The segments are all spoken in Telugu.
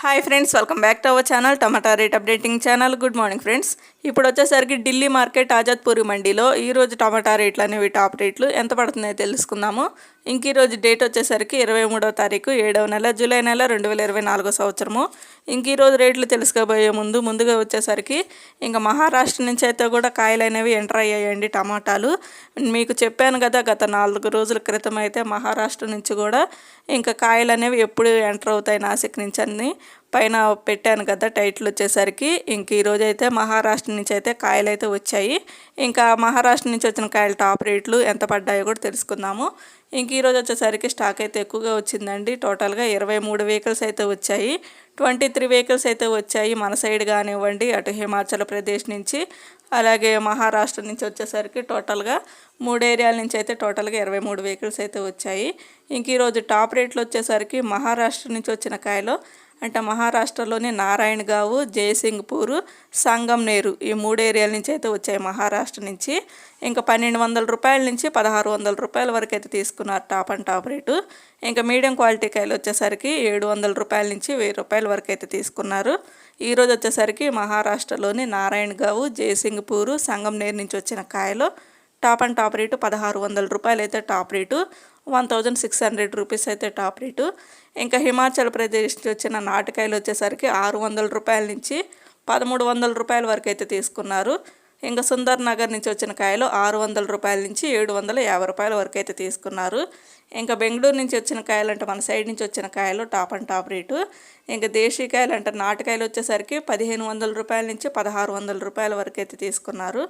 Hi friends, welcome back to our channel tomato rate updating channel. Good morning friends. ఇప్పుడు వచ్చేసరికి ఢిల్లీ మార్కెట్ ఆజాద్పూరి మండీలో ఈరోజు టమాటా రేట్లు అనేవి టాప్ రేట్లు ఎంత పడుతున్నాయో తెలుసుకుందాము. ఈరోజు డేట్ వచ్చేసరికి 23వ తారీఖు 7వ నెల జూలై నెల 2024 సంవత్సరము. ఈరోజు రేట్లు తెలుసుకోబోయే ముందుగా వచ్చేసరికి ఇంకా మహారాష్ట్ర నుంచి అయితే కూడా కాయలు అనేవి ఎంటర్ అయ్యాయండి టమాటాలు. మీకు చెప్పాను కదా, గత 4 రోజుల క్రితం అయితే మహారాష్ట్ర నుంచి కూడా ఇంకా కాయలు అనేవి ఎప్పుడు ఎంటర్ అవుతాయి నాసిక్ నుంచి అని పైన పెట్టాను కదా టైటిల్ వచ్చేసరికి. ఈరోజు అయితే మహారాష్ట్ర నుంచి అయితే కాయలు అయితే వచ్చాయి. ఇంకా మహారాష్ట్ర నుంచి వచ్చిన కాయలు టాప్ రేట్లు ఎంత పడ్డాయో కూడా తెలుసుకుందాము. ఈరోజు వచ్చేసరికి స్టాక్ అయితే ఎక్కువగా వచ్చిందండి. టోటల్గా 23 వెహికల్స్ అయితే వచ్చాయి. 23 వెహికల్స్ అయితే వచ్చాయి మన సైడ్ కానివ్వండి, అటు హిమాచల్ ప్రదేశ్ నుంచి అలాగే మహారాష్ట్ర నుంచి వచ్చేసరికి టోటల్గా 3 ఏరియాల నుంచి అయితే టోటల్గా 23 వెహికల్స్ అయితే వచ్చాయి. ఈరోజు టాప్ రేట్లు వచ్చేసరికి మహారాష్ట్ర నుంచి వచ్చిన కాయలు అంటే మహారాష్ట్రలోని నారాయణగావు, జయసింగ్పూర్, సంగంనేరు ఈ 3 ఏరియాల నుంచి అయితే వచ్చాయి మహారాష్ట్ర నుంచి. ఇంకా 1200 రూపాయల నుంచి 1600 రూపాయల వరకు అయితే తీసుకున్నారు టాప్ రేటు. ఇంకా మీడియం క్వాలిటీ కాయలు వచ్చేసరికి 700 రూపాయల నుంచి 1000 రూపాయల వరకు అయితే తీసుకున్నారు. ఈరోజు వచ్చేసరికి మహారాష్ట్రలోని నారాయణగావు, జయసింగ్పూర్, సంగంనేరు నుంచి వచ్చిన కాయలు టాప్ రేటు 1600 రూపాయలు అయితే టాప్ రేటు. 1600 రూపీస్ అయితే టాప్ రేటు. ఇంకా హిమాచల్ ప్రదేశ్ నుంచి వచ్చిన నాటుకాయలు వచ్చేసరికి 600 రూపాయల నుంచి 1300 రూపాయల వరకు అయితే తీసుకున్నారు. ఇంకా సుందర్ నగర్ నుంచి వచ్చిన కాయలు 600 రూపాయల నుంచి 750 రూపాయల వరకు అయితే తీసుకున్నారు. ఇంకా బెంగళూరు నుంచి వచ్చిన కాయలు అంటే మన సైడ్ నుంచి వచ్చిన కాయలు టాప్ రేటు. ఇంకా దేశీకాయలు అంటే నాటుకాయలు వచ్చేసరికి 1500 రూపాయల నుంచి 1600 రూపాయల వరకు అయితే తీసుకున్నారు.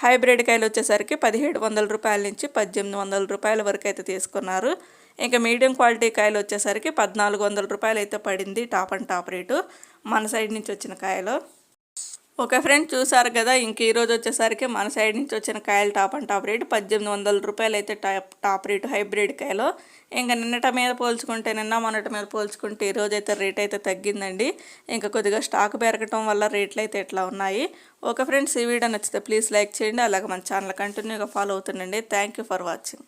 హైబ్రిడ్ కాయలు వచ్చేసరికి 1700 రూపాయల నుంచి 1800 రూపాయల వరకు అయితే తీసుకున్నారు. ఇంకా మీడియం క్వాలిటీ కాయలు వచ్చేసరికి 1400 రూపాయలు అయితే పడింది టాప్ రేటు మన సైడ్ నుంచి వచ్చిన కాయలు. ఓకే ఫ్రెండ్స్, చూసారు కదా. ఈరోజు వచ్చేసరికి మన సైడ్ నుంచి వచ్చిన కాయలు టాప్ రేటు 1800 రూపాయలు అయితే టాప్ రేటు హైబ్రిడ్ కాయలు. ఇంకా నిన్న మొన్నటి మీద పోల్చుకుంటే ఈరోజు అయితే రేట్ అయితే తగ్గిందండి. ఇంకా కొద్దిగా స్టాక్ పెరగటం వల్ల రేట్లు అయితే ఎట్లా ఉన్నాయి. ఓకే ఫ్రెండ్స్, ఈ వీడియో నచ్చితే ప్లీజ్ లైక్ చేయండి. అలాగే మన ఛానల్ కంటిన్యూగా ఫాలో అవుతుండండి. Thank you for watching.